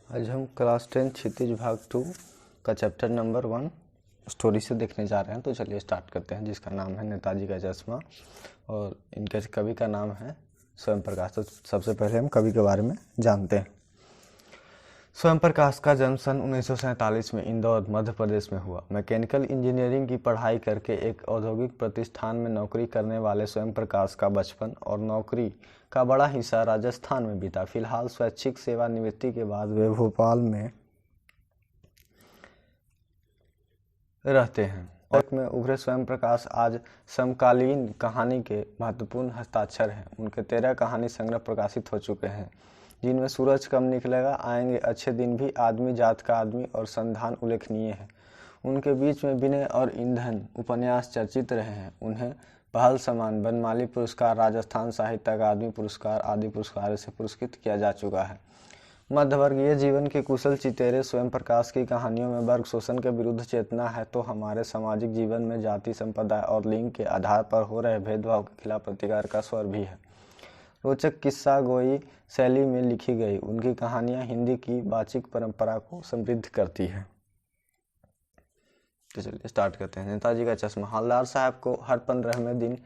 आज हम क्लास 10 क्षितिज भाग 2 का चैप्टर नंबर 1 स्टोरी से देखने जा रहे हैं। तो चलिए स्टार्ट करते हैं, जिसका नाम है नेताजी का चश्मा और इनके कवि का नाम है स्वयं प्रकाश। तो सबसे पहले हम कवि के बारे में जानते हैं। स्वयं प्रकाश का जन्म सन 1947 में इंदौर मध्य प्रदेश में हुआ। मैकेनिकल इंजीनियरिंग की पढ़ाई करके एक औद्योगिक प्रतिष्ठान में नौकरी करने वाले स्वयं प्रकाश का बचपन और नौकरी का बड़ा हिस्सा राजस्थान में बीता। फिलहाल स्वैच्छिक सेवानिवृत्ति के बाद वे भोपाल में रहते हैं। और में उभरे स्वयं प्रकाश आज समकालीन कहानी के महत्वपूर्ण हस्ताक्षर हैं। उनके 13 कहानी संग्रह प्रकाशित हो चुके हैं, जिनमें सूरज कब निकलेगा, आएंगे अच्छे दिन भी, आदमी जात का आदमी और संधान उल्लेखनीय है। उनके बीच में विनय और ईंधन उपन्यास चर्चित रहे हैं। उन्हें पहल सम्मान, बनमाली पुरस्कार, राजस्थान साहित्य अकादमी पुरस्कार आदि पुरस्कारों से पुरस्कृत किया जा चुका है। मध्यवर्गीय जीवन के कुशल चितेरे स्वयं प्रकाश की कहानियों में वर्ग शोषण के विरुद्ध चेतना है, तो हमारे सामाजिक जीवन में जाति, संप्रदाय और लिंग के आधार पर हो रहे भेदभाव के खिलाफ प्रतिकार का स्वर भी है। रोचक किस्सा गोई शैली में लिखी गई उनकी कहानियां हिंदी की वाचिक परंपरा को समृद्ध करती है। तो चलिए स्टार्ट करते हैं। नेताजी का चश्मा। हवलदार साहब को हर 15वें दिन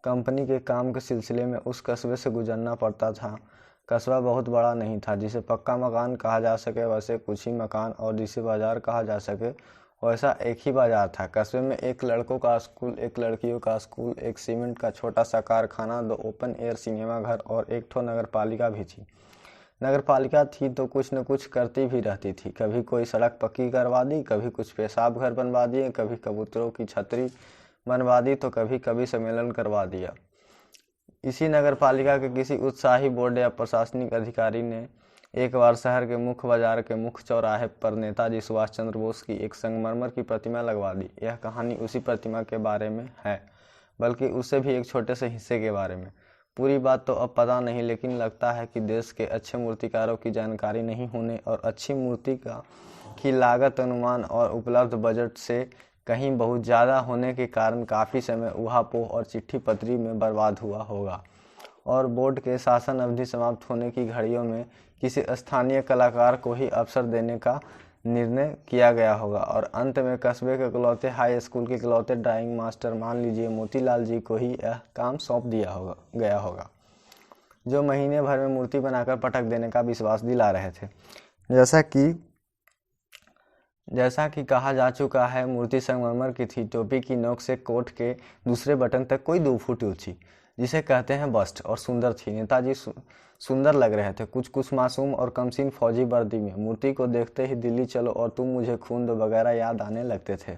कंपनी के काम के सिलसिले में उस कस्बे से गुजरना पड़ता था। कस्बा बहुत बड़ा नहीं था, जिसे पक्का मकान कहा जा सके वैसे कुछ ही मकान, और जिसे बाजार कहा जा सके वैसा एक ही बाजार था। कस्बे में एक लड़कों का स्कूल, एक लड़कियों का स्कूल, एक सीमेंट का छोटा सा कारखाना, 2 ओपन एयर सिनेमा घर और एक ठो नगर पालिका भी थी। नगर पालिका थी तो कुछ न कुछ करती भी रहती थी। कभी कोई सड़क पक्की करवा दी, कभी कुछ पेशाब घर बनवा दिए, कभी कबूतरों की छतरी बनवा दी, तो कभी कभी सम्मेलन करवा दिया। इसी नगर पालिका के किसी उत्साही बोर्ड या प्रशासनिक अधिकारी ने एक बार शहर के मुख्य बाजार के मुख्य चौराहे पर नेताजी सुभाष चंद्र बोस की एक संगमरमर की प्रतिमा लगवा दी। यह कहानी उसी प्रतिमा के बारे में है, बल्कि उससे भी एक छोटे से हिस्से के बारे में। पूरी बात तो अब पता नहीं, लेकिन लगता है कि देश के अच्छे मूर्तिकारों की जानकारी नहीं होने और अच्छी मूर्ति की लागत अनुमान और उपलब्ध बजट से कहीं बहुत ज़्यादा होने के कारण काफ़ी समय ऊहापोह और चिट्ठी पत्री में बर्बाद हुआ होगा, और बोर्ड के शासन अवधि समाप्त होने की घड़ियों में किसी स्थानीय कलाकार को ही अवसर देने का निर्णय किया गया होगा, और अंत में कस्बे के इकलौते हाई स्कूल के इकलौते ड्राइंग मास्टर, मान लीजिए मोतीलाल जी को ही यह काम सौंप दिया गया होगा, जो महीने भर में मूर्ति बनाकर पटक देने का विश्वास दिला रहे थे। जैसा कि कहा जा चुका है, मूर्ति संगमरमर की थी। टोपी की नोक से कोट के दूसरे बटन तक कोई 2 फुट ऊंची, जिसे कहते हैं बस्ट, और सुंदर थी। नेताजी सुंदर लग रहे थे, कुछ मासूम और कमसीन फौजी वर्दी में। मूर्ति को देखते ही दिल्ली चलो और तुम मुझे खून दो वगैरह याद आने लगते थे।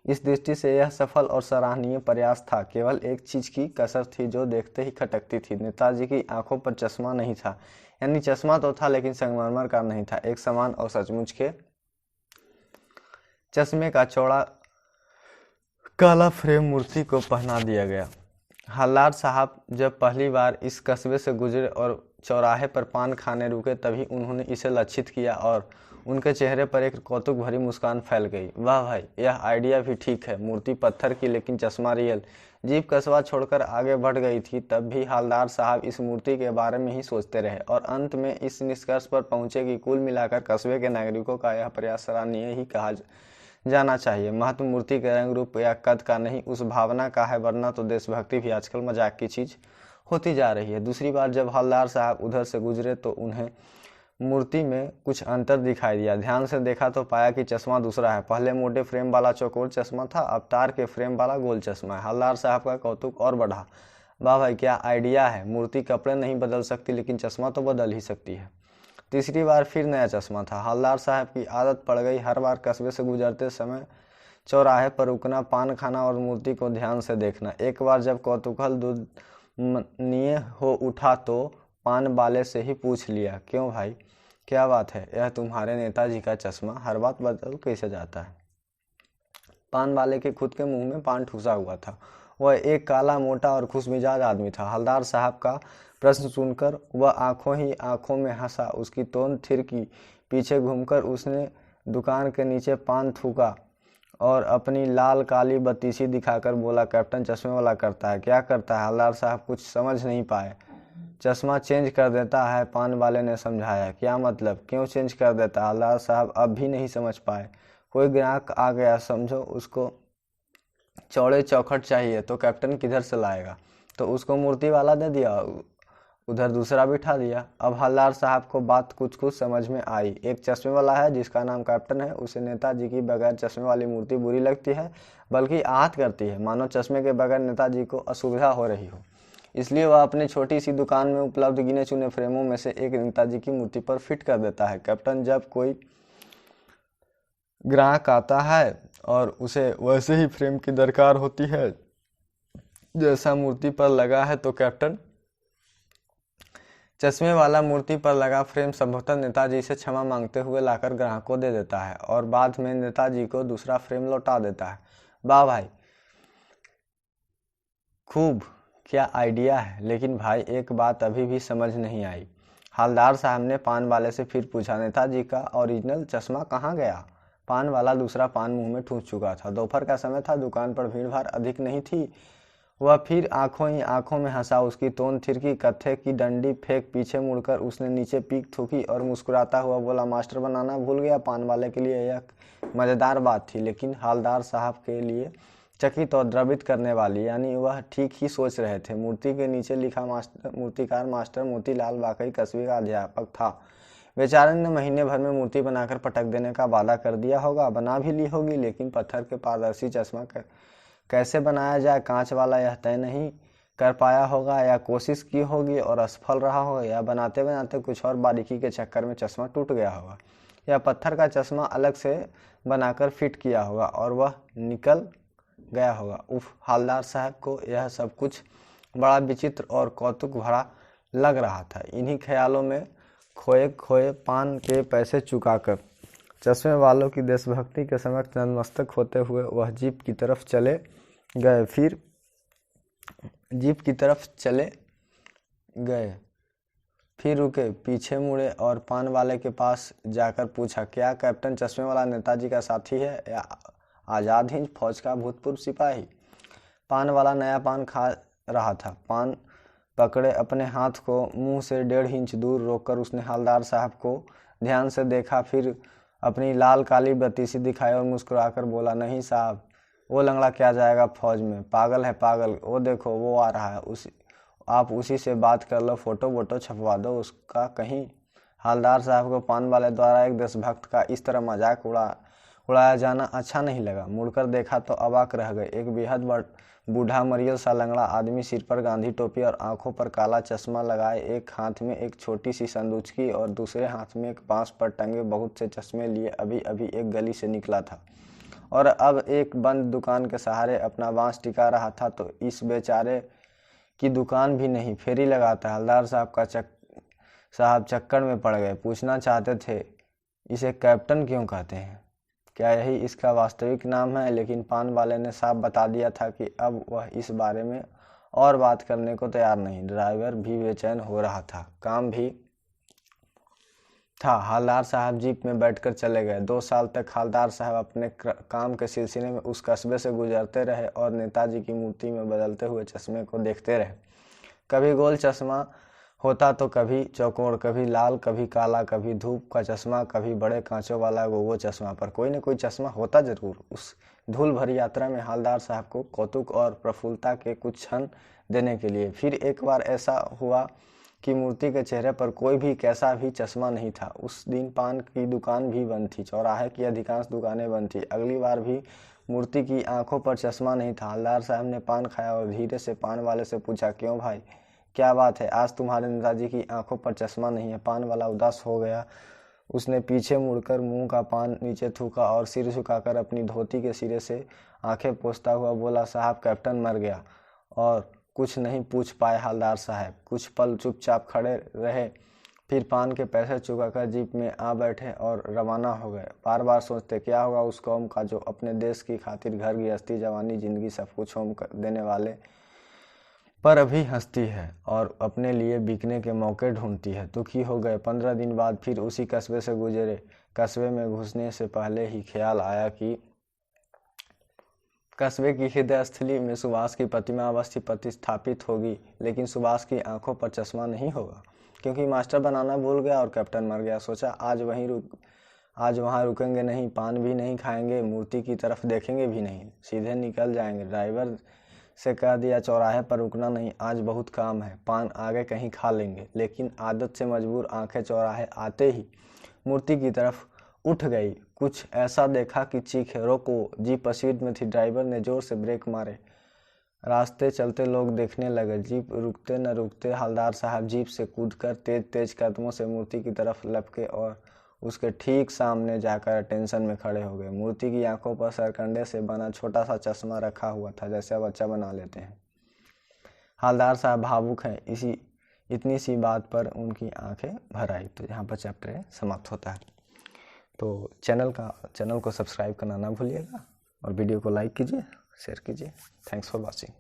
इस दृष्टि से यह सफल और सराहनीय प्रयास था। केवल एक चीज की कसर थी जो देखते ही खटकती थी। नेताजी की आंखों पर चश्मा नहीं था, यानी चश्मा तो था लेकिन संगमरमर का नहीं था। एक समान और सचमुच के चश्मे का चौड़ा काला फ्रेम मूर्ति को पहना दिया गया। हवलदार साहब जब पहली बार इस कस्बे से गुजरे और चौराहे पर पान खाने रुके, तभी उन्होंने इसे लक्षित किया और उनके चेहरे पर एक कौतुक भरी मुस्कान फैल गई। वाह भाई, यह आइडिया भी ठीक है। मूर्ति पत्थर की लेकिन चश्मा रियल। जीप कस्बा छोड़कर आगे बढ़ गई थी, तब भी हवलदार साहब इस मूर्ति के बारे में ही सोचते रहे और अंत में इस निष्कर्ष पर पहुंचे कि कुल मिलाकर कस्बे के नागरिकों का यह प्रयास सराहनीय ही कहा जाना चाहिए। महत्व मूर्ति के रंग रूप या कद का नहीं, उस भावना का है, वरना तो देशभक्ति भी आजकल मजाक की चीज होती जा रही है। दूसरी बार जब हवलदार साहब उधर से गुजरे तो उन्हें मूर्ति में कुछ अंतर दिखाई दिया। ध्यान से देखा तो पाया कि चश्मा दूसरा है। पहले मोटे फ्रेम वाला चौकोर चश्मा था, अब तार के फ्रेम वाला गोल चश्मा है। हवलदार साहब का कौतुक और बढ़ा। वाह भाई, क्या आइडिया है। मूर्ति कपड़े नहीं बदल सकती, लेकिन चश्मा तो बदल ही सकती है। तीसरी बार फिर नया चश्मा था। हवलदार साहब की आदत पड़ गई हर बार कस्बे से गुजरते समय चौराहे पर रुकना, पान खाना और मूर्ति को ध्यान से देखना। एक बार जब कौतूहल दुनिये हो उठा तो पान वाले से ही पूछ लिया, क्यों भाई, क्या बात है, यह तुम्हारे नेताजी का चश्मा हर बात बदल कैसे जाता है। पान वाले के खुद के मुंह में पान ठूसा हुआ था। वह एक काला, मोटा और खुशमिजाज आदमी था। हवलदार साहब का प्रश्न सुनकर वह आंखों ही आंखों में हंसा। उसकी तोंद थिरकी। पीछे घूमकर उसने दुकान के नीचे पान थूका और अपनी लाल काली बत्तीसी दिखाकर बोला, कैप्टन चश्मे वाला करता है। क्या करता है? हवलदार साहब कुछ समझ नहीं पाए। चश्मा चेंज कर देता है, पान वाले ने समझाया। क्या मतलब, क्यों चेंज कर देता? हवलदार साहब अब भी नहीं समझ पाए। कोई ग्राहक आ गया समझो, उसको चौड़े चौखट चाहिए तो कैप्टन किधर से लाएगा? तो उसको मूर्ति वाला दे दिया, उधर दूसरा बिठा दिया। अब हवलदार साहब को बात कुछ कुछ समझ में आई। एक चश्मे वाला है जिसका नाम कैप्टन है, उसे नेताजी की बगैर चश्मे वाली मूर्ति बुरी लगती है, बल्कि आहत करती है, मानो चश्मे के बगैर नेताजी को असुविधा हो रही हो। इसलिए वह अपनी छोटी सी दुकान में उपलब्ध गिने चुने फ्रेमों में से एक नेताजी की मूर्ति पर फिट कर देता है। कैप्टन जब कोई ग्राहक आता है और उसे वैसे ही फ्रेम की दरकार होती है जैसा मूर्ति पर लगा है, तो कैप्टन चश्मे वाला मूर्ति पर लगा फ्रेम संभवतः नेताजी से क्षमा मांगते हुए लाकर ग्राहक को दे देता है और बाद में नेताजी को दूसरा फ्रेम लौटा देता है। वाह भाई, खूब, क्या आइडिया है। लेकिन भाई एक बात अभी भी समझ नहीं आई। हवलदार साहब ने पान वाले से फिर पूछा, नेताजी का ओरिजिनल चश्मा कहाँ गया? पान वाला दूसरा पान मुंह में ठूंस चुका था। दोपहर का समय था, दुकान पर भीड़ भाड़ अधिक नहीं थी। वह फिर आंखों ही आंखों में हंसा। उसकी तोंद थिरकी, कत्थे की डंडी फेंक पीछे मुड़कर उसने नीचे पीक थूकी और मुस्कुराता हुआ बोला, मास्टर बनाना भूल गया। पान वाले के लिए यह मजेदार बात थी, लेकिन हवलदार साहब के लिए चकित और द्रवित करने वाली, यानी वह ठीक ही सोच रहे थे। मूर्ति के नीचे लिखा मूर्तिकार मास्टर मोतीलाल वाकई कस्बे का अध्यापक था। बेचारे ने महीने भर में मूर्ति बनाकर पटक देने का वादा कर दिया होगा, बना भी ली होगी, लेकिन पत्थर के पारदर्शी चश्मा कैसे बनाया जाए कांच वाला, यह तय नहीं कर पाया होगा, या कोशिश की होगी और असफल रहा होगा, या बनाते बनाते कुछ और बारीकी के चक्कर में चश्मा टूट गया होगा, या पत्थर का चश्मा अलग से बनाकर फिट किया होगा और वह निकल गया होगा। उफ, हवलदार साहब को यह सब कुछ बड़ा विचित्र और कौतुक भरा लग रहा था। इन्हीं ख्यालों में खोए खोए पान के पैसे चुकाकर चश्मे वालों की देशभक्ति के समक्ष नतमस्तक होते हुए वह जीप की तरफ चले गए। फिर रुके, पीछे मुड़े और पान वाले के पास जाकर पूछा, क्या कैप्टन चश्मे वाला नेताजी का साथी है या आजाद हिंद फौज का भूतपूर्व सिपाही? पान वाला नया पान खा रहा था। पान पकड़े अपने हाथ को मुंह से 1.5 इंच दूर रोककर उसने हवलदार साहब को ध्यान से देखा, फिर अपनी लाल काली बत्तीसी दिखाई और मुस्कुराकर बोला, नहीं साहब, वो लंगड़ा क्या जाएगा फौज में, पागल है पागल। वो देखो वो आ रहा है, आप उसी से बात कर लो, फोटो वोटो छपवा दो उसका कहीं। हवलदार साहब को पान वाले द्वारा एक देशभक्त का इस तरह मजाक उड़ाया जाना अच्छा नहीं लगा। मुड़कर देखा तो अवाक रह गए। एक बेहद बूढ़ा मरियल सा लंगड़ा आदमी, सिर पर गांधी टोपी और आंखों पर काला चश्मा लगाए, एक हाथ में एक छोटी सी संदूचकी और दूसरे हाथ में एक बांस पर टंगे बहुत से चश्मे लिए अभी अभी एक गली से निकला था और अब एक बंद दुकान के सहारे अपना बांस टिका रहा था। तो इस बेचारे की दुकान भी नहीं, फेरी लगाता है। हवलदार साहब चक्कर में पड़ गए। पूछना चाहते थे, इसे कैप्टन क्यों कहते हैं, क्या यही इसका वास्तविक नाम है? लेकिन पान वाले ने साफ बता दिया था कि अब वह इस बारे में और बात करने को तैयार नहीं। ड्राइवर भी बेचैन हो रहा था, काम भी था। हवलदार साहब जीप में बैठकर चले गए। 2 साल तक हवलदार साहब अपने काम के सिलसिले में उस कस्बे से गुजरते रहे और नेताजी की मूर्ति में बदलते हुए चश्मे को देखते रहे। कभी गोल चश्मा होता तो कभी चौकोर, कभी लाल, कभी काला, कभी धूप का चश्मा, कभी बड़े कांचों वाला वो चश्मा, पर कोई न कोई चश्मा होता जरूर। उस धूल भरी यात्रा में हवलदार साहब को कौतुक और प्रफुल्लता के कुछ क्षण देने के लिए फिर एक बार ऐसा हुआ कि मूर्ति के चेहरे पर कोई भी कैसा भी चश्मा नहीं था। उस दिन पान की दुकान भी बंद थी, चौराहे की अधिकांश दुकानें बंद थी। अगली बार भी मूर्ति की आंखों पर चश्मा नहीं था। हवलदार साहब ने पान खाया और धीरे से पान वाले से पूछा, क्यों भाई, क्या बात है, आज तुम्हारे नेताजी की आंखों पर चश्मा नहीं है? पान वाला उदास हो गया। उसने पीछे मुड़कर मुंह का पान नीचे थूका और सिर झुकाकर अपनी धोती के सिरे से आंखें पोंछता हुआ बोला, साहब कैप्टन मर गया। और कुछ नहीं पूछ पाए हवलदार साहब। कुछ पल चुपचाप खड़े रहे, फिर पान के पैसे चुकाकर जीप में आ बैठे और रवाना हो गए। बार बार सोचते, क्या होगा उस कौम का जो अपने देश की खातिर घर गृहस्थी, जवानी, जिंदगी सब कुछ होम देने वाले पर अभी हंसती है और अपने लिए बिकने के मौके ढूंढती है। दुखी हो गए। 15 दिन बाद फिर उसी कस्बे से गुजरे। कस्बे में घुसने से पहले ही ख्याल आया कि कस्बे की हृदय स्थली में सुभाष की प्रतिमा अवश्य प्रतिस्थापित होगी, लेकिन सुभाष की आंखों पर चश्मा नहीं होगा, क्योंकि मास्टर बनाना भूल गया और कैप्टन मर गया। सोचा आज वहाँ रुकेंगे नहीं, पान भी नहीं खाएंगे, मूर्ति की तरफ देखेंगे भी नहीं, सीधे निकल जाएंगे। ड्राइवर से कह दिया चौराहे पर रुकना नहीं, आज बहुत काम है, पान आगे कहीं खा लेंगे। लेकिन आदत से मजबूर आंखें चौराहे आते ही मूर्ति की तरफ उठ गई। कुछ ऐसा देखा कि चीखे, रोको। जीप स्पीड में थी। ड्राइवर ने जोर से ब्रेक मारे। रास्ते चलते लोग देखने लगे। जीप रुकते न रुकते हवलदार साहब जीप से कूदकर तेज तेज कदमों से मूर्ति की तरफ लपके और उसके ठीक सामने जाकर अटेंशन में खड़े हो गए। मूर्ति की आंखों पर सरकंडे से बना छोटा सा चश्मा रखा हुआ था, जैसे बच्चा बना लेते हैं। हवलदार साहब भावुक हैं, इतनी सी बात पर उनकी आंखें भर आई। तो यहाँ पर चैप्टर समाप्त होता है। तो चैनल को सब्सक्राइब करना ना भूलिएगा और वीडियो को लाइक कीजिए, शेयर कीजिए। Thanks for watching.